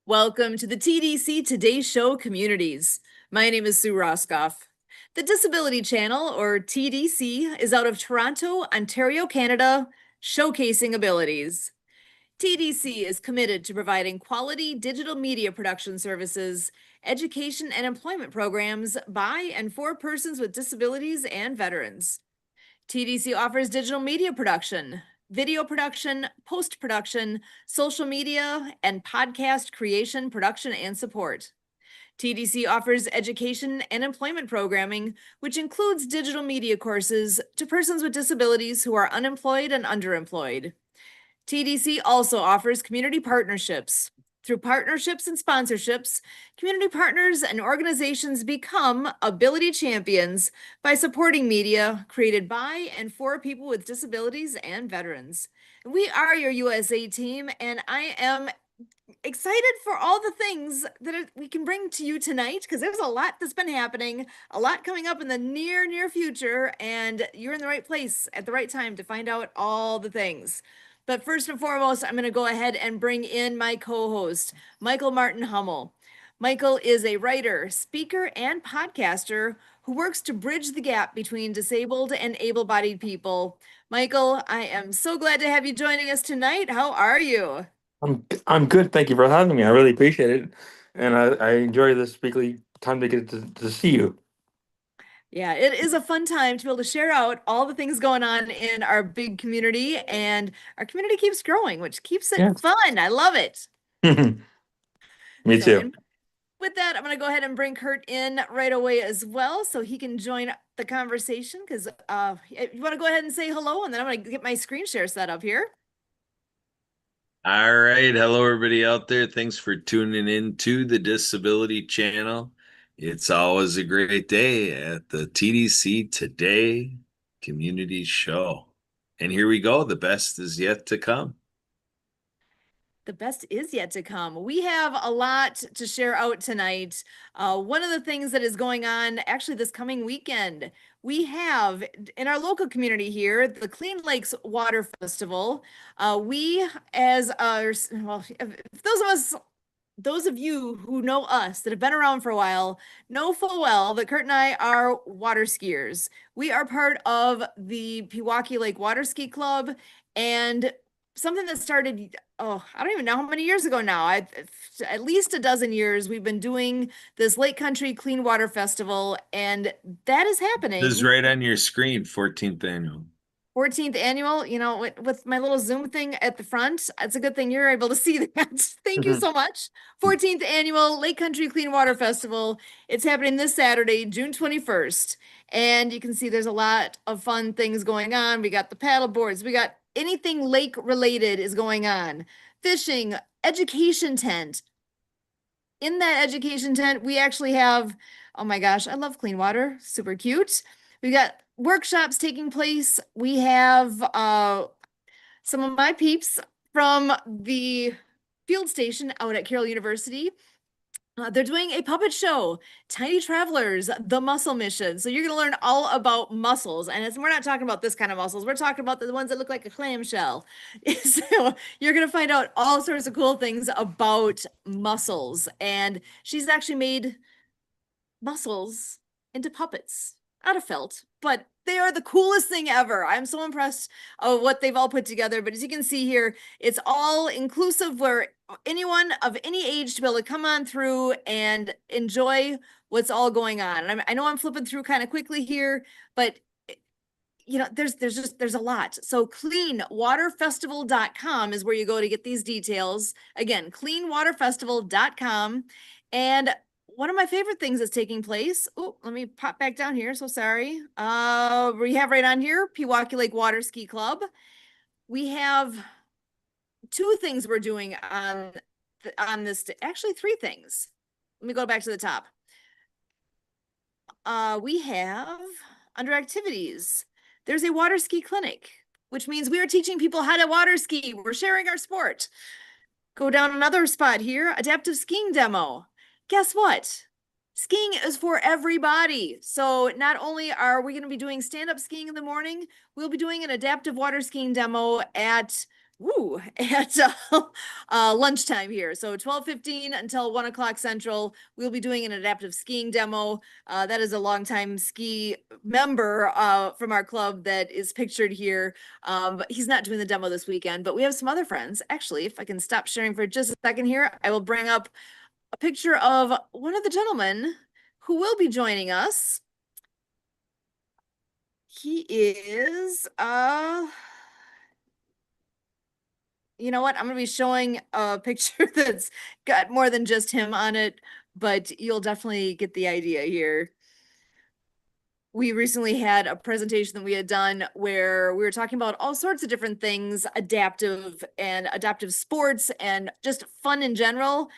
Welcome to the TDC Today Show communities. My name is Sue Roscoff. The Disability Channel, or TDC, is out of Toronto, Ontario, Canada, showcasing abilities. TDC is committed to providing quality digital media production services, education, and employment programs by and for persons with disabilities and veterans. TDC offers digital media production, video production, post-production, social media, and podcast creation, production, and support. TDC offers education and employment programming, which includes digital media courses to persons with disabilities who are unemployed and underemployed. TDC also offers community partnerships. Through partnerships and sponsorships, community partners and organizations become ability champions by supporting media created by and for people with disabilities and veterans. We are your USA team, and I am excited for all the things that we can bring to you tonight, because there's a lot that's been happening, a lot coming up in the near future, and you're in the right place at the right time to find out all the things. But first and foremost, I'm going to go ahead and bring in my co-host, Michael Martin Hummel. Michael is a writer, speaker, and podcaster who works to bridge the gap between disabled and able-bodied people. Michael, I am so glad to have you joining us tonight. How are you? I'm good. Thank you for having me. I really appreciate it, and I enjoy this weekly time to get to see you. Yeah, it is a fun time to be able to share out all the things going on in our big community, and our community keeps growing, which keeps it Yes. fun. I love it. Me So, too. and with that, I'm going to go ahead and bring Kurt in right away as well, so he can join the conversation. Because you want to go ahead and say hello, and then I'm going to get my screen share set up here. All right. Hello, everybody out there. Thanks for tuning in to the Disability Channel. It's always a great day at the TDC Today Community Show. And here we go. The best is yet to come. The best is yet to come. We have a lot to share out tonight. One of the things that is going on actually this coming weekend, we have in our local community here, the Clean Lakes Water Festival. We, as our, well, if those of you who know us that have been around for a while know full well that Kurt and I are water skiers. We are part of the Pewaukee Lake Water Ski Club, and something that started, oh, I don't even know how many years ago now. At least a dozen years we've been doing this Lake Country Clean Water Festival, and that is This is happening. right on your screen, 14th annual. 14th annual, with my little Zoom thing at the front. It's a good thing you're able to see that. Thank you so much. 14th annual Lake Country Clean Water Festival. It's happening this Saturday, June 21st. And you can see there's a lot of fun things going on. We got the paddle boards. We got anything lake related is going on. Fishing, education tent. In that education tent, we actually have, oh my gosh, I love clean water. Super cute. We got workshops taking place. We have some of my peeps from the field station out at Carroll University. They're doing a puppet show, Tiny Travelers, the Muscle Mission. So you're going to learn all about muscles. And we're not talking about this kind of muscles. We're talking about the ones that look like a clamshell. So you're going to find out all sorts of cool things about muscles. And she's actually made muscles into puppets out of felt, but they are the coolest thing ever. I'm so impressed of what they've all put together. But as you can see here, it's all inclusive where anyone of any age to be able to come on through and enjoy what's all going on. And I know I'm flipping through kind of quickly here, but there's a lot. So cleanwaterfestival.com is where you go to get these details. Again, cleanwaterfestival.com. And one of my favorite things that's taking place. Oh, let me pop back down here. So sorry. We have right on here, Pewaukee Lake Water Ski Club. We have two things we're doing on this, actually three things. Let me go back to the top. We have under activities, there's a water ski clinic, which means we are teaching people how to water ski. We're sharing our sport. Go down another spot here, adaptive skiing demo. Guess what? Skiing is for everybody. So not only are we going to be doing stand-up skiing in the morning, we'll be doing an adaptive water skiing demo at Woo, at lunchtime here. So 12:15 until 1 o'clock Central, we'll be doing an adaptive skiing demo. That is a longtime ski member from our club that is pictured here. But he's not doing the demo this weekend, but we have some other friends. Actually, if I can stop sharing for just a second here, I will bring up a picture of one of the gentlemen who will be joining us. He is you know what? I'm going to be showing a picture that's got more than just him on it, but you'll definitely get the idea here. We recently had a presentation that we had done where we were talking about all sorts of different things, adaptive and adaptive sports and just fun in general.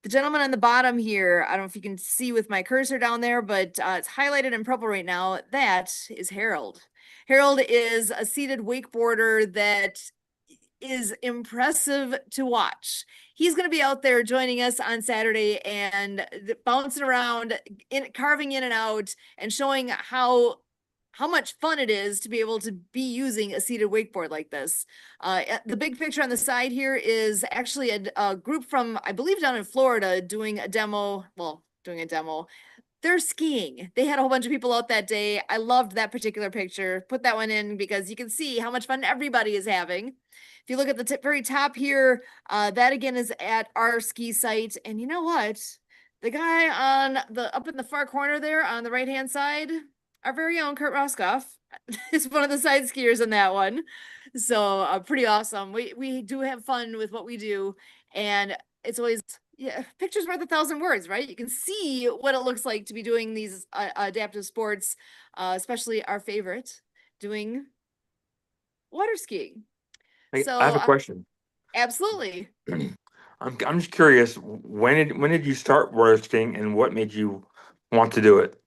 The gentleman on the bottom here, I don't know if you can see with my cursor down there, but it's highlighted in purple right now. That is Harold. Harold is a seated wakeboarder that is impressive to watch. He's going to be out there joining us on Saturday and bouncing around, carving in and out, and showing how much fun it is to be able to be using a seated wakeboard like this. The big picture on the side here is actually a group from, I believe, down in Florida doing a demo. Well, doing a demo. They're skiing. They had a whole bunch of people out that day. I loved that particular picture. Put that one in because you can see how much fun everybody is having. If you look at the very top here, that again is at our ski site. And you know what? The guy on up in the far corner there on the right-hand side, our very own Kurt Roskoff, is one of the side skiers in that one. So pretty awesome. We do have fun with what we do, and it's always, yeah, pictures worth 1,000 words, right? You can see what it looks like to be doing these adaptive sports, especially our favorite, doing water skiing. So I have a question. absolutely. I'm just curious, when did you start water skiing and what made you want to do it?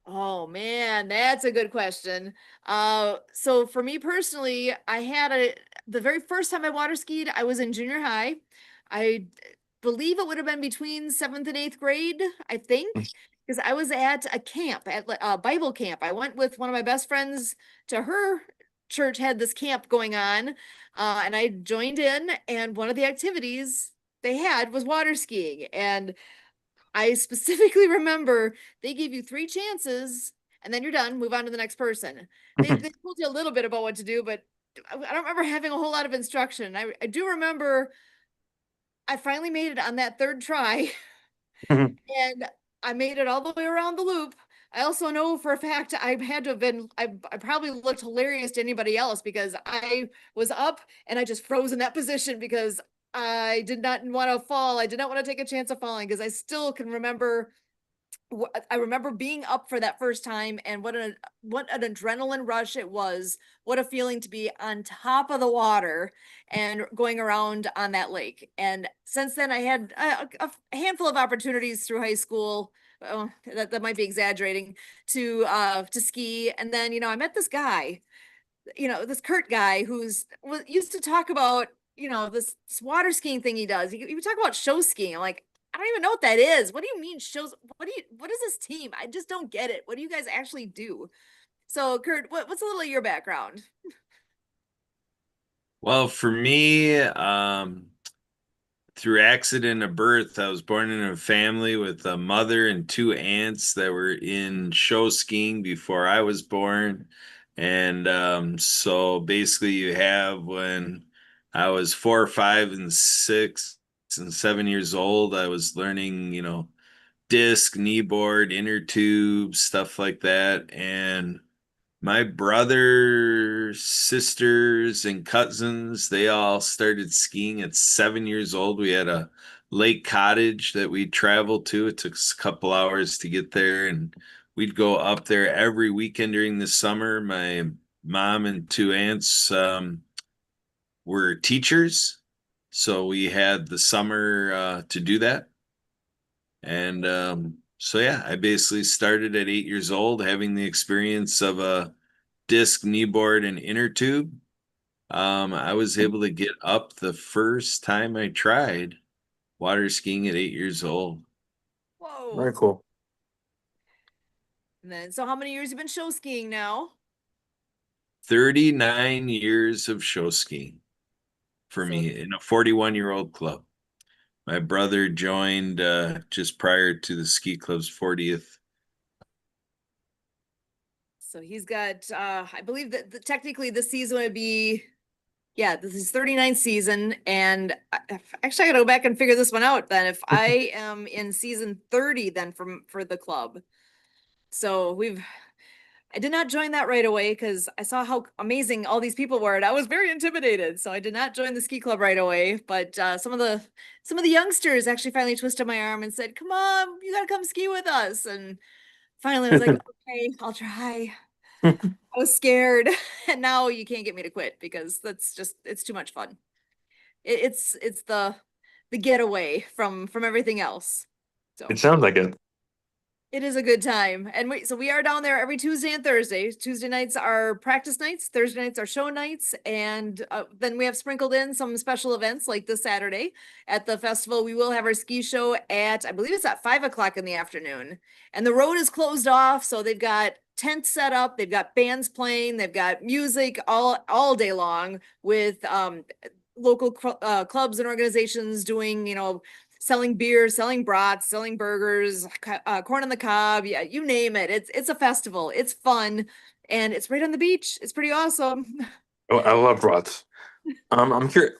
Oh man, that's a good question. So for me personally, I had the very first time I water skied, I was in junior high. I believe it would have been between seventh and eighth grade, I think, because I was at a camp at Bible camp. I went with one of my best friends to her church had this camp going on, and I joined in, and one of the activities they had was water skiing, and I specifically remember they gave you 3 chances and then you're done, move on to the next person. They told you a little bit about what to do, but I don't remember having a whole lot of instruction. I do remember I finally made it on that third try and I made it all the way around the loop. I also know for a fact I had to have been, I probably looked hilarious to anybody else because I was up and I just froze in that position because I did not want to fall. I did not want to take a chance of falling because I still can remember I remember being up for that first time and what an adrenaline rush it was. What a feeling to be on top of the water and going around on that lake. And since then I had a handful of opportunities through high school. Oh, that might be exaggerating to ski. And then, I met this guy, this Kurt guy used to talk about, this water skiing thing he does. He would talk about show skiing. I'm like, I don't even know what that is. What do you mean shows? What is this team? I just don't get it. What do you guys actually do? So Kurt, what's a little of your background? Well, for me, through accident of birth, I was born in a family with a mother and 2 aunts that were in show skiing before I was born. And so basically, you have when I was 4, 5, and 6 and 7 years old, I was learning, disc, kneeboard, inner tube, stuff like that. And my brothers, sisters, and cousins, they all started skiing at 7 years old. We had a lake cottage that we traveled to. It took us a couple hours to get there, and we'd go up there every weekend during the summer. My mom and 2 aunts were teachers, so we had the summer to do that. And so, yeah, I basically started at 8 years old, having the experience of a disc, kneeboard, and inner tube. I was able to get up the first time I tried water skiing at 8 years old. Very Whoa. cool. And then, so how many years you been show skiing now? 39 years of show skiing. for me in a 41-year-old club. My brother joined just prior to the ski club's 40th. So he's got, I believe that technically this season would be, yeah, this is 39th season. And actually I gotta go back and figure this one out then. If I am in season 30 then for the club. So I did not join that right away because I saw how amazing all these people were and I was very intimidated. So I did not join the ski club right away. But some of the youngsters actually finally twisted my arm and said, "Come on, you gotta come ski with us." And finally I was like, "Okay, I'll try." I was scared, and now you can't get me to quit because it's too much fun. It's the getaway from everything else. So It sounds like it. it is a good time. And we are down there every Tuesday and Thursday. Tuesday nights are practice nights, Thursday nights are show nights, and then we have sprinkled in some special events like this Saturday at the festival. We will have our ski show at, I believe it's at 5 o'clock in the afternoon. And the road is closed off, so they've got tents set up, they've got bands playing, they've got music all day long with local clubs and organizations doing, selling beer, selling brats, selling burgers, corn on the cob. Yeah, you name it. It's a festival. It's fun, and it's right on the beach. It's pretty awesome. Oh, I love brats. I'm curious,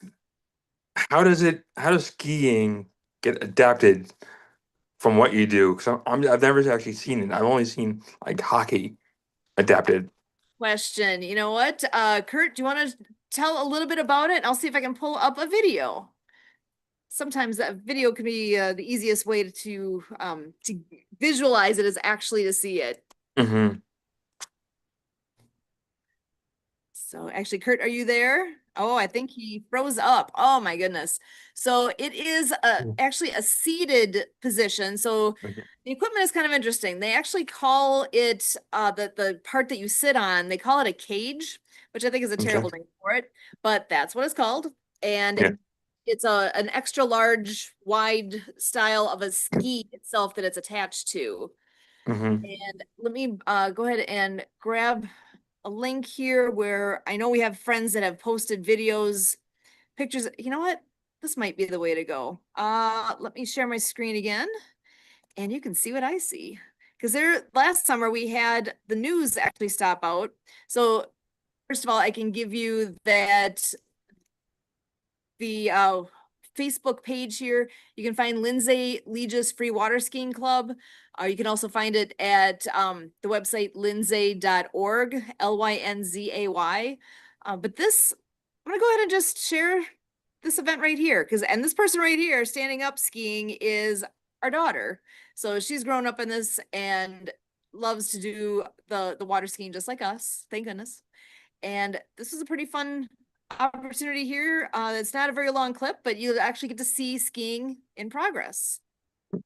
how does skiing get adapted from what you do? Because I've never actually seen it. I've only seen like hockey adapted. Question. You know what? Kurt, do you want to tell a little bit about it? I'll see if I can pull up a video. Sometimes that video can be the easiest way to visualize it is actually to see it. Mm-hmm. So actually, Kurt, are you there? Oh, I think he froze up. Oh my goodness. So it is actually a seated position. So Okay. the equipment is kind of interesting. They actually call it the part that you sit on, they call it a cage, which I think is a terrible name for it, but that's what it's called. And Yeah. it's an extra large, wide style of a ski itself that it's attached to. Mm-hmm. And let me go ahead and grab a link here where I know we have friends that have posted videos, pictures. You know what? This might be the way to go. Let me share my screen again and you can see what I see. Because last summer we had the news actually stop out. So first of all, I can give you that the Facebook page here. You can find Lindsay Legis Free Water Skiing Club. You can also find it at the website lindsay.org, Lynzay. But I'm gonna go ahead and just share this event right here and this person right here standing up skiing is our daughter. So she's grown up in this and loves to do the water skiing just like us, thank goodness. And this was a pretty fun opportunity here. It's not a very long clip, but you actually get to see skiing in progress. Of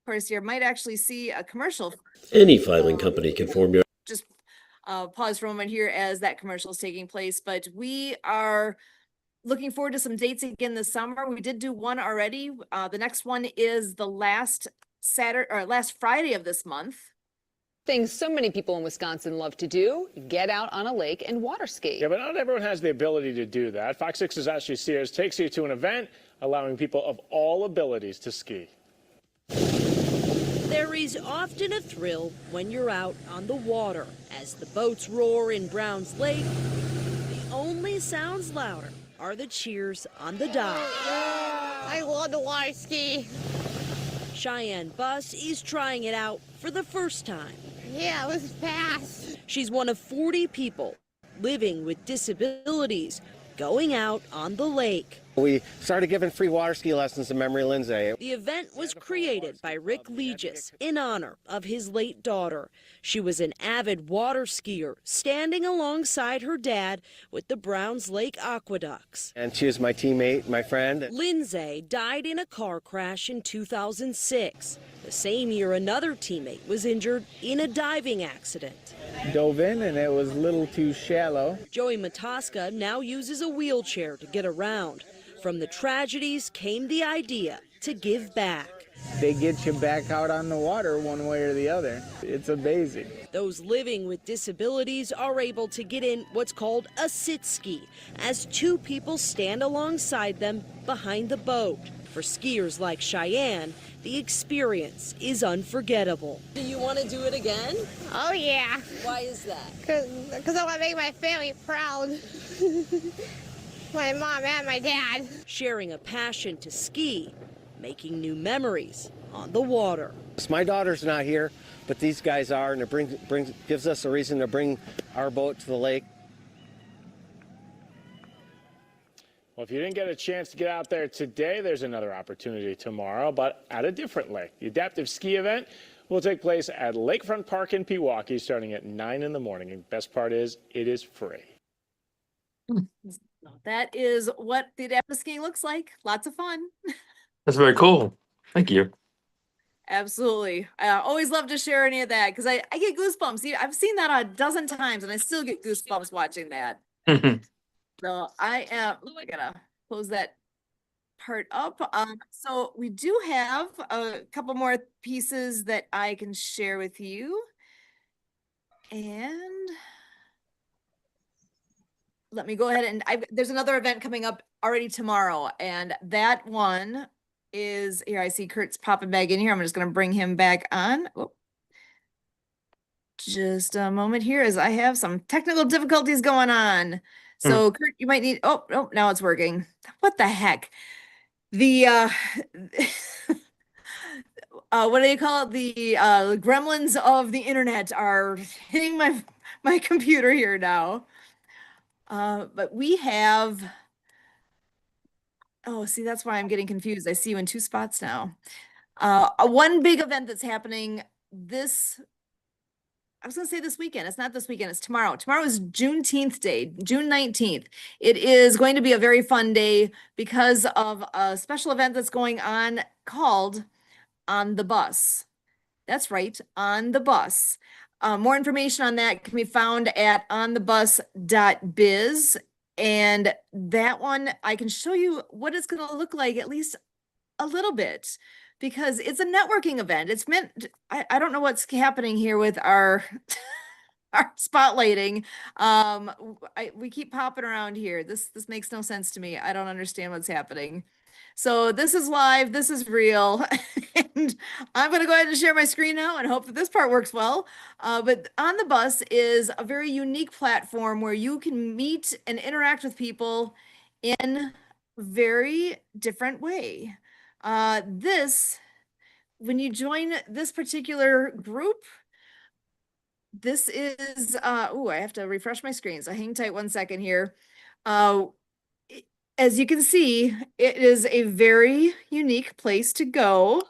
course, you might actually see a commercial. Any filing company can form your. Just pause for a moment here as that commercial is taking place, but we are looking forward to some dates again this summer. We did do one already. The next one is the last Friday of this month. Things so many people in Wisconsin love to do, get out on a lake and water ski. Yeah, but not everyone has the ability to do that. Fox 6's Ashley Sears takes you to an event allowing people of all abilities to ski. There is often a thrill when you're out on the water. As the boats roar in Browns Lake, the only sounds louder are the cheers on the dock. I love to water ski. Cheyenne Buss is trying it out for the first time. Yeah, it was fast. She's one of 40 people living with disabilities going out on the lake. We started giving free water ski lessons in memory of Lindsay. The event was created by Rick Legis in honor of his late daughter. She was an avid water skier, standing alongside her dad with the Browns Lake Aqueducts. And she was my teammate, my friend. Lindsay died in a car crash in 2006. The same year, another teammate was injured in a diving accident. Dove in and it was a little too shallow. Joey Mataska now uses a wheelchair to get around. From the tragedies came the idea to give back. They get you back out on the water one way or the other. It's amazing. Those living with disabilities are able to get in what's called a sit ski, as two people stand alongside them behind the boat. For skiers like Cheyenne, the experience is unforgettable. Do you want to do it again? Oh, yeah. Why is that? Because I want to make my family proud. My mom and my dad. Sharing a passion to ski, making new memories on the water. My daughter's not here, but these guys are, and it gives us a reason to bring our boat to the lake. Well, if you didn't get a chance to get out there today, there's another opportunity tomorrow, but at a different lake. The adaptive ski event will take place at Lakefront Park in Pewaukee starting at 9 in the morning. And best part is, it is free. That is what the adaptive skiing looks like. Lots of fun. That's very cool. Thank you. Absolutely. I always love to share any of that because I get goosebumps. I've seen that a dozen times and I still get goosebumps watching that. So I gotta close that part up. So we do have a couple more pieces that I can share with you. And let me go ahead and there's another event coming up already tomorrow. And that one is here. I see Kurt's popping back in here. I'm just going to bring him back on. Oh. Just a moment here as I have some technical difficulties going on. So Kurt, you might need, oh, now it's working. What the heck? The, what do you call it? The gremlins of the internet are hitting my computer here now. But we have, oh, see, that's why I'm getting confused. I see you in two spots now. One big event that's happening I was going to say this weekend. It's not this weekend. It's tomorrow. Tomorrow is Juneteenth Day, June 19th. It is going to be a very fun day because of a special event that's going on called On the Bus. That's right, On the Bus. More information on that can be found at onthebus.biz. And that one, I can show you what it's going to look like, at least a little bit, because it's a networking event. It's meant, I don't know what's happening here with our our spotlighting. We keep popping around here. This makes no sense to me. I don't understand what's happening. So this is live, this is real. And I'm gonna go ahead and share my screen now and hope that this part works well. But On the Bus is a very unique platform where you can meet and interact with people in a very different way. When you join this particular group, this is, I have to refresh my screen. So hang tight 1 second here. As you can see, it is a very unique place to go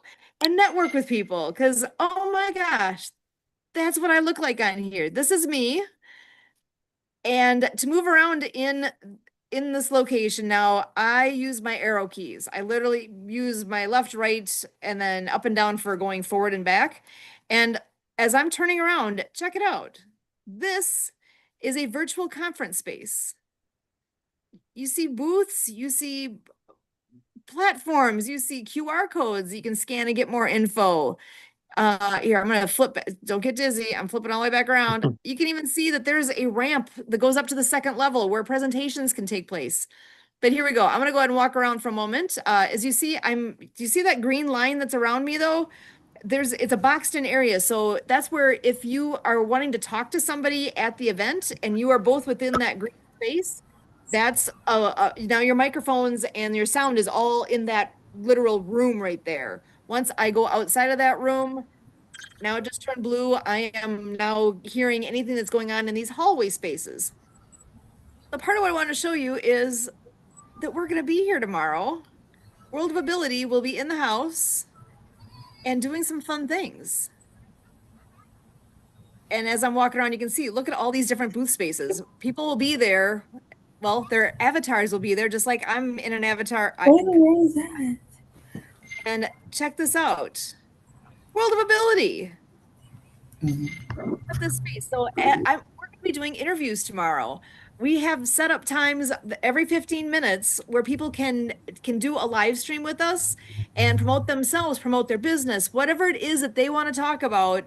and network with people because, oh my gosh, that's what I look like on here. This is me. And to move around in this location now, I use my arrow keys. I literally use my left, right, and then up and down for going forward and back. And as I'm turning around, check it out. This is a virtual conference space. You see booths, you see platforms, you see QR codes you can scan and get more info. Here, I'm gonna flip, don't get dizzy. I'm flipping all the way back around. You can even see that there's a ramp that goes up to the second level where presentations can take place. But here we go. I'm gonna go ahead and walk around for a moment. As you see, do you see that green line that's around me though? It's a boxed in area. So that's where if you are wanting to talk to somebody at the event and you are both within that green space, that's now your microphones and your sound is all in that literal room right there. Once I go outside of that room, now it just turned blue. I am now hearing anything that's going on in these hallway spaces. The part of what I want to show you is that we're going to be here tomorrow. World of Ability will be in the house and doing some fun things. And as I'm walking around, you can see, look at all these different booth spaces. People will be there. Well, their avatars will be there, just like I'm in an avatar. Where is that? And check this out. World of Ability. At this space. So we're going to be doing interviews tomorrow. we have set up times every 15 minutes where people can do a live stream with us and promote themselves, promote their business, whatever it is that they want to talk about.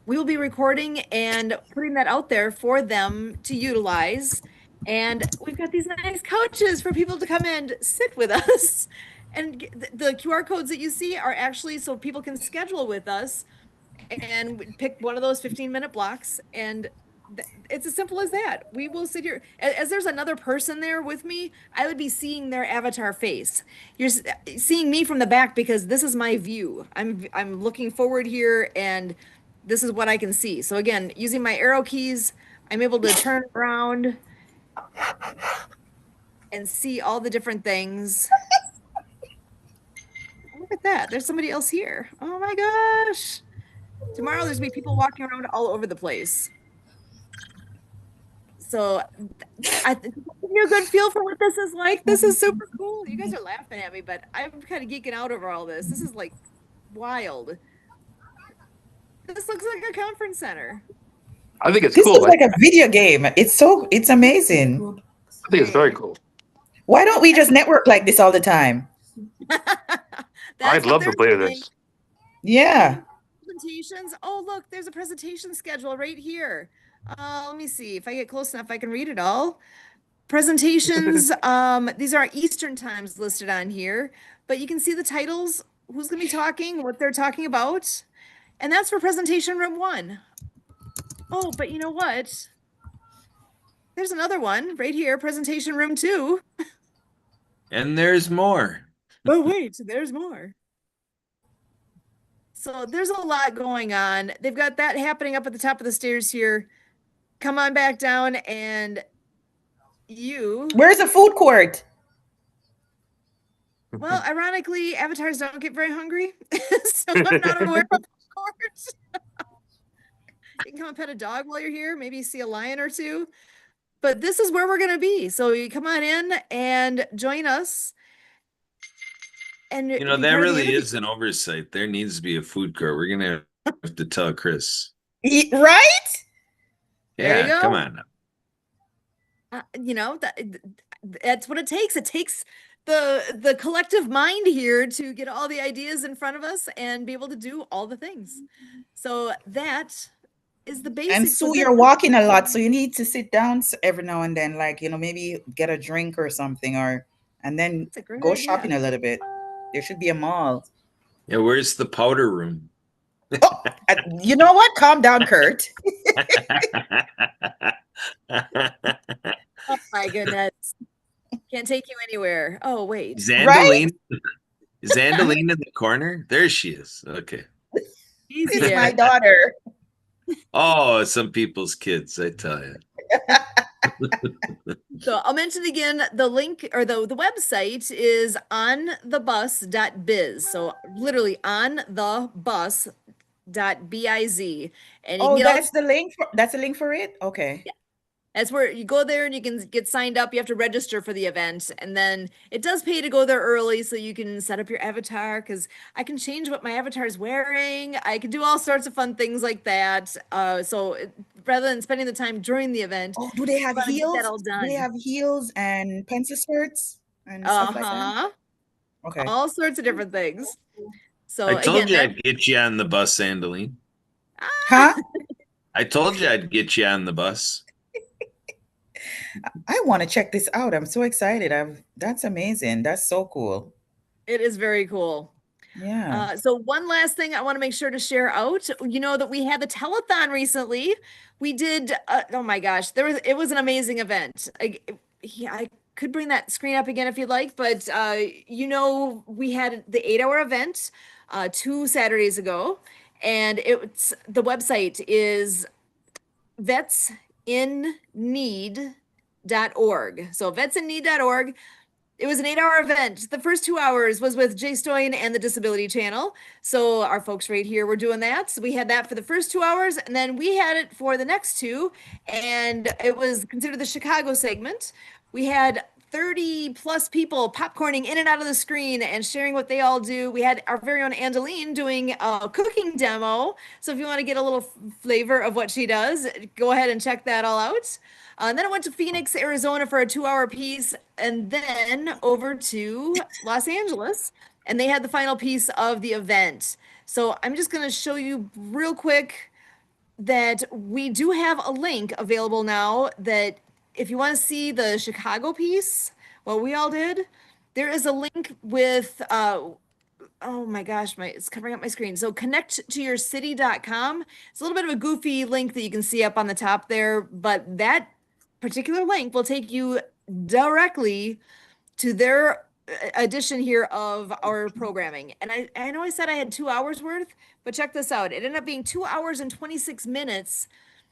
We will be recording and putting that out there for them to utilize. And we've got these nice couches for people to come and sit with us. And the QR codes that you see are actually so people can schedule with us and pick one of those 15-minute blocks. And it's as simple as that. We will sit here as there's another person there with me. I would be seeing their avatar face. You're seeing me from the back because this is my view. I'm looking forward here, and this is what I can see. So again, using my arrow keys, I'm able to turn around and see all the different things. Look at that. There's somebody else here. Oh my gosh. Tomorrow there's gonna be people walking around all over the place. So I think give you a good feel for what this is like. This is super cool. You guys are laughing at me, but I'm kind of geeking out over all this. This is like wild. This looks like a conference center. I think it's This cool. looks like a video game. It's amazing. I think it's very cool. Why don't we just network like this all the time? I'd love to play this. Yeah. Presentations. Oh, look, there's a presentation schedule right here. Let me see if I get close enough, I can read it all. Presentations. These are Eastern times listed on here, but you can see the titles, who's going to be talking, what they're talking about. And that's for presentation room 1. Oh, but you know what? There's another one right here, presentation room 2. And there's more. Oh, wait, there's more. So there's a lot going on. They've got that happening up at the top of the stairs here. Come on back down, and Where's the food court? Well, ironically, avatars don't get very hungry, so I'm not aware of the court. You can come and pet a dog while you're here, maybe see a lion or two. But this is where we're going to be. So you come on in and join us. And You know, that really is an oversight. There needs to be a food court. We're going to have to tell Chris. Right? There you Yeah, go. come on. You know, that's what it takes. It takes the collective mind here to get all the ideas in front of us and be able to do all the things. So that is the basics. And Sue, you're walking a lot, so you need to sit down every now and then, like, you know, maybe get a drink or something, and then go shopping a little bit. There should be a mall. Yeah, where's the powder room? Oh, you know what? Calm down, Kurt. Oh my goodness. Can't take you anywhere. Oh, wait. Zandaline? Is Zandaline in the corner? There she is. Okay. It's my daughter. Oh, some people's kids, I tell you. So I'll mention again, the link or the website is onthebus.biz. So literally onthebus.biz. And you can that's the link. That's a link for it. Okay. Yeah. That's where you go there and you can get signed up. You have to register for the event, and then it does pay to go there early so you can set up your avatar, because I can change what my avatar is wearing. I can do all sorts of fun things like that. Rather than spending the time during the event, do they have heels? That all done. Do they have heels and pencil skirts and stuff like that? Okay. All sorts of different things. So I told you I'd get you on the bus, Sandaline. Huh? I told you I'd get you on the bus. I want to check this out. I'm so excited. That's amazing. That's so cool. It is very cool. Yeah. So one last thing I want to make sure to share out, you know, that we had the telethon recently. We did, oh my gosh, it was an amazing event. I could bring that screen up again if you'd like, but you know, we had the 8-hour event 2 Saturdays ago, and the website is vetsinneed.org. So vetsinneed.org. It was an 8-hour event. The first 2 hours was with Jay Stoyan and the Disability Channel. So our folks right here were doing that. So we had that for the first 2 hours, and then we had it for the next 2, and it was considered the Chicago segment. We had 30 plus people popcorning in and out of the screen and sharing what they all do. We had our very own Angeline doing a cooking demo. So if you want to get a little flavor of what she does, go ahead and check that all out. Then I went to Phoenix, Arizona for a 2-hour piece, and then over to Los Angeles, and they had the final piece of the event. So I'm just going to show you real quick that we do have a link available now that if you want to see the Chicago piece, what we all did, there is a link with oh my gosh, it's covering up my screen. So connecttoyourcity.com. It's a little bit of a goofy link that you can see up on the top there, but that particular link will take you directly to their edition here of our programming. And I know I said I had 2 hours worth, but check this out. It ended up being 2 hours and 26 minutes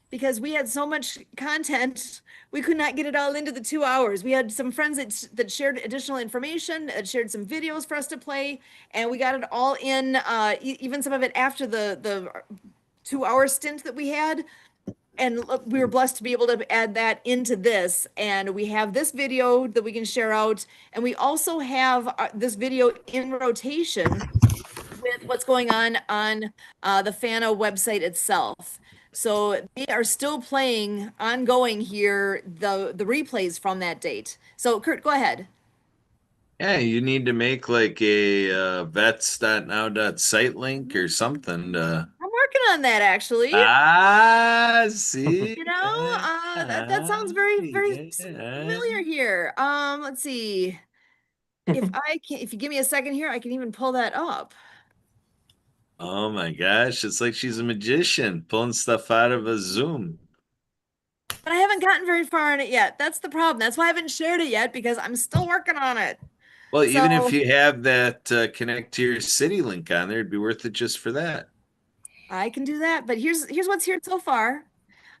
because we had so much content, we could not get it all into the 2 hours. We had some friends that shared additional information, that shared some videos for us to play, and we got it all in, even some of it after the 2 hour stint that we had. And we were blessed to be able to add that into this. And we have this video that we can share out. And we also have this video in rotation with what's going on the FANA website itself. So they are still playing ongoing here, the replays from that date. So Kurt, go ahead. Yeah, you need to make like a vets.now.site link or something to I'm working on that actually. see. You know, that sounds very, very familiar here. Let's see. If you give me a second here, I can even pull that up. Oh my gosh, it's like she's a magician pulling stuff out of a Zoom. But I haven't gotten very far in it yet. That's the problem. That's why I haven't shared it yet because I'm still working on it. Well, even if So you have that connect to your city link on there, it'd be worth it just for that. I can do that. But here's what's here so far.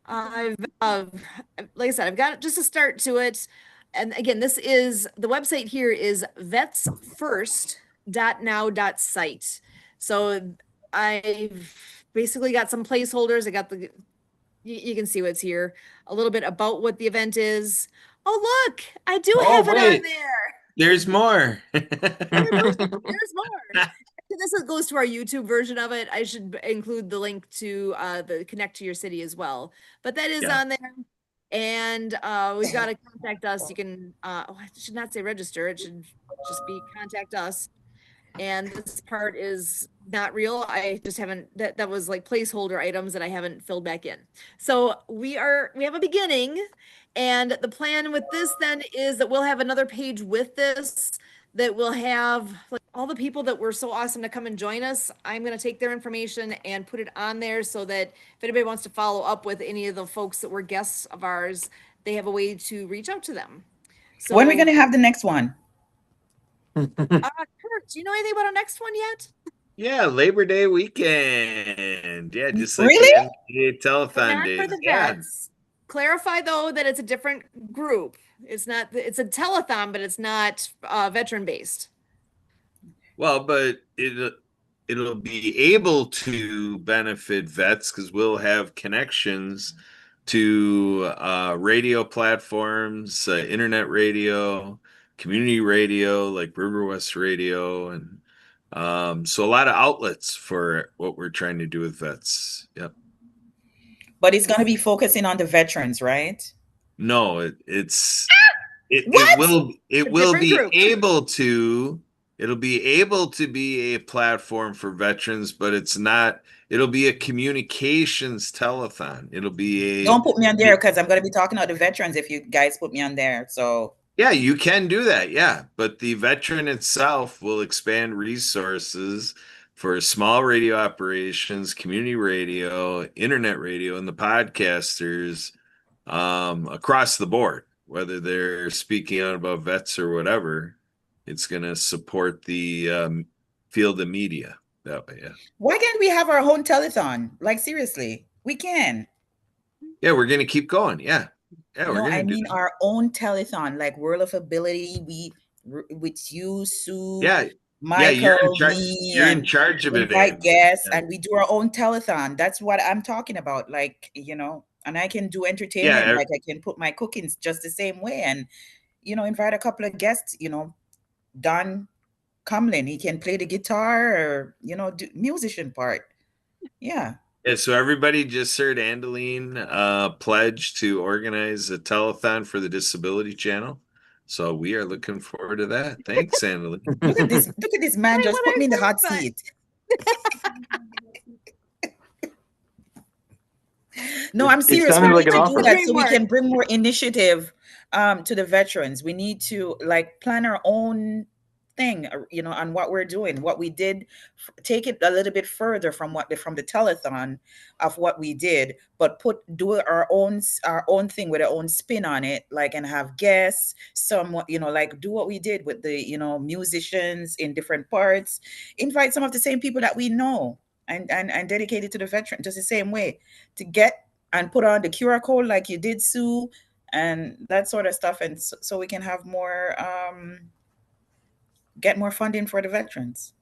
I've like I said, I've got just a start to it. And again, this is the website here is vetsfirst.now.site. So I've basically got some placeholders. I got you can see what's here, a little bit about what the event is. Oh, look, I do have it on there. There's more. There's more. This goes to our YouTube version of it. I should include the link to the Connect to Your City as well. But that is on there. And we've got to contact us. You can, I should not say register. It should just be contact us. And this part is not real. I just haven't, that was like placeholder items that I haven't filled back in. So we have a beginning. And the plan with this then is that we'll have another page with this that will have like all the people that were so awesome to come and join us. I'm going to take their information and put it on there so that if anybody wants to follow up with any of the folks that were guests of ours, they have a way to reach out to them. So when are we going to have the next one? Kurt, do you know anything about our next one yet? Yeah, Labor Day weekend. Yeah, just like really? the telethon days. For the vets. Clarify though that it's a different group. It's not. It's a telethon, but it's not veteran based. Well, but it'll be able to benefit vets because we'll have connections to radio platforms, internet radio, community radio like River West Radio, and so a lot of outlets for what we're trying to do with vets. Yep. But it's going to be focusing on the veterans, right? No, it will be able to. It'll be able to be a platform for veterans, but it's not. It'll be a communications telethon. It'll be a. Don't put me on there because I'm going to be talking about the veterans if you guys put me on there. So. Yeah, you can do that. Yeah, but the veteran itself will expand resources for small radio operations, community radio, internet radio, and the podcasters across the board, whether they're speaking out about vets or whatever. It's going to support the field of media that way. Yeah. Why can't we have our own telethon? Like seriously, we can. Yeah, we're going to keep going. Yeah. Yeah, no, I mean our own telethon, like World of Ability. With you, Sue. Yeah. Michael, you're in charge of it. Invite guests, and we do our own telethon. That's what I'm talking about. Like, and I can do entertainment. Like I can put my cookings just the same way, and invite a couple of guests. Don Cumlin, he can play the guitar or do musician part. Yeah. Yeah, so everybody just heard Andeline pledge to organize a telethon for the Disability Channel. So we are looking forward to that. Thanks, Andeline. Look at this! Look at this man! Just put me in the hot seat. No, I'm It serious. We sounded like need an to do offer. that so we can bring more initiative to the veterans. We need to like plan our own thing, on what we're doing, what we did, take it a little bit further from from the telethon of what we did, but do our own thing with our own spin on it, like, and have guests, somewhat, like do what we did with the musicians in different parts, invite some of the same people that we know, and dedicate it to the veteran just the same way, to get and put on the QR code like you did, Sue, and that sort of stuff, and so we can have more get more funding for the veterans.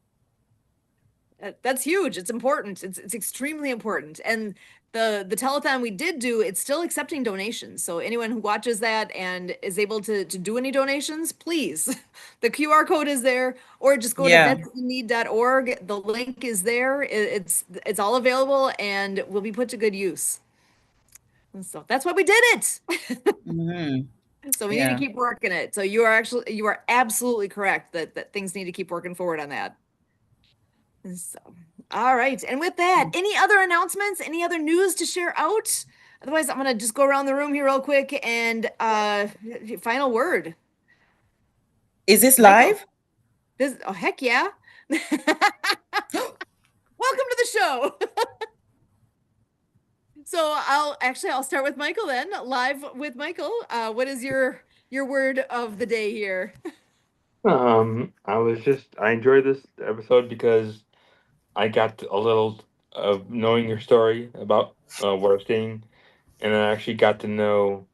That's huge. It's important. It's extremely important. And the telethon we did do, it's still accepting donations. So anyone who watches that and is able to do any donations, please. The QR code is there, or just go to vetsinneed.org. The link is there. It's all available and will be put to good use. And so that's why we did it. So we need to keep working it. So you are absolutely correct that things need to keep working forward on that. So, all right. And with that, any other announcements, any other news to share out? Otherwise, I'm going to just go around the room here real quick and final word. Is this live? Oh, heck yeah. Welcome to the show. So I'll start with Michael then. Live with Michael. What is your word of the day here? I enjoyed this episode because I got a little of knowing your story about worsting, and I actually got to know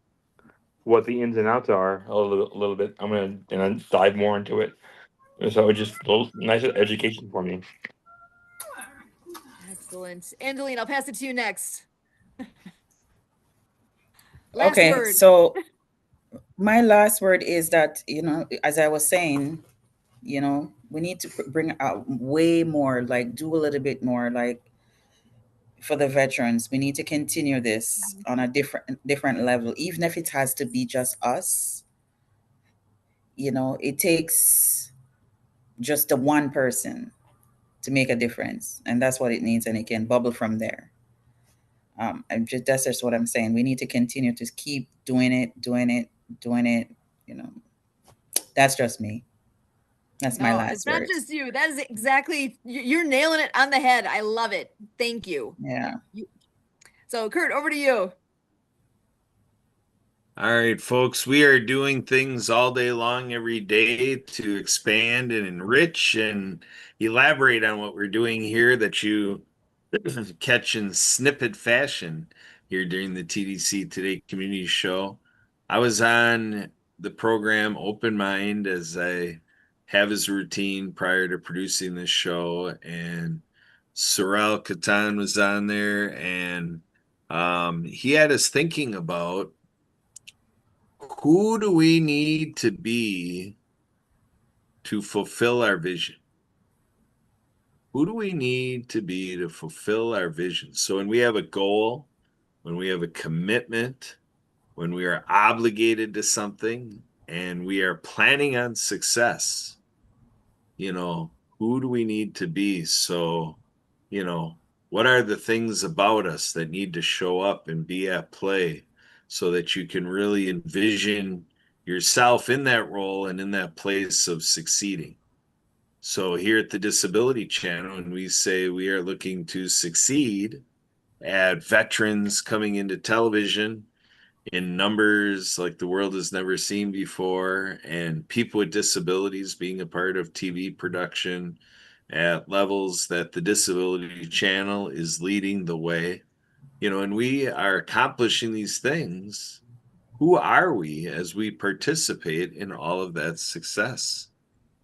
what the ins and outs are a little bit. I'm gonna dive more into it. So it just a little nice education for me. Excellent. Angeline, I'll pass it to you next. Last word. So my last word is that, as I was saying, we need to bring out way more, like do a little bit more, like for the veterans. We need to continue this on a different level, even if it has to be just us. It takes just the one person to make a difference, and that's what it needs, and it can bubble from there. That's just what I'm saying. We need to continue to keep doing it. That's just me. That's my last it's not words. just you. That is exactly, you're nailing it on the head. I love it. Thank you. Yeah. So Kurt, over to you. All right, folks, we are doing things all day long, every day to expand and enrich and elaborate on what we're doing here that you catch in snippet fashion here during the TDC Today Community Show. I was on the program Open Mind, as I have as a routine prior to producing this show, and Sorrel Katan was on there, and he had us thinking about who do we need to be to fulfill our vision? Who do we need to be to fulfill our vision? So when we have a goal, when we have a commitment, when we are obligated to something and we are planning on success, who do we need to be? So, what are the things about us that need to show up and be at play so that you can really envision yourself in that role and in that place of succeeding? So here at the Disability Channel, when we say we are looking to succeed at veterans coming into television in numbers like the world has never seen before, and people with disabilities being a part of TV production at levels that the Disability Channel is leading the way, and we are accomplishing these things. Who are we as we participate in all of that success?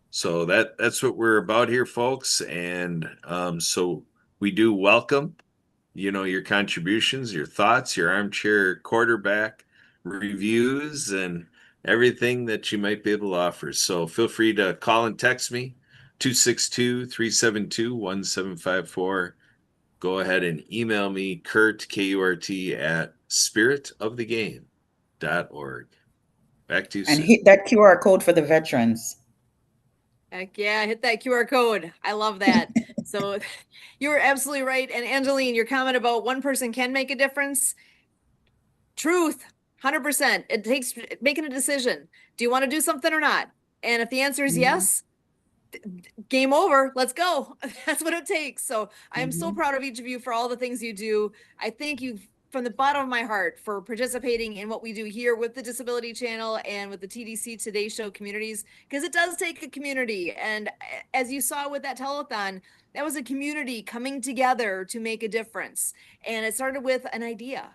So that's what we're about here, folks. And so we do welcome, your contributions, your thoughts, your armchair quarterback reviews, and everything that you might be able to offer. So feel free to call and text me, 262-372-1754. go ahead and email me, Kurt, K-U-R-T, at spiritofthegame.org. Back to you, And Sue. hit that QR code for the veterans. Heck yeah, hit that QR code. I love that. So you were absolutely right. And Angeline, your comment about one person can make a difference. Truth, 100%. It takes making a decision. Do you want to do something or not? And if the answer is yes, game over. Let's go. That's what it takes. So I am so proud of each of you for all the things you do. I thank you from the bottom of my heart for participating in what we do here with the Disability Channel and with the TDC Today Show communities, because it does take a community. And as you saw with that telethon, that was a community coming together to make a difference. And it started with an idea.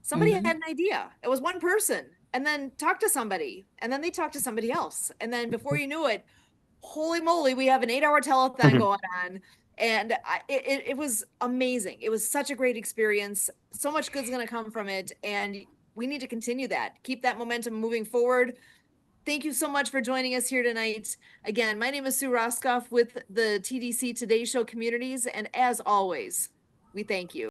Somebody had an idea. It was one person, and then talked to somebody, and then they talked to somebody else. And then before you knew it, holy moly, we have an 8-hour telethon going on. And it was amazing. It was such a great experience. So much good's going to come from it. And we need to continue that, keep that momentum moving forward. Thank you so much for joining us here tonight. Again, my name is Sue Roskoff with the TDC Today Show communities. And as always, we thank you.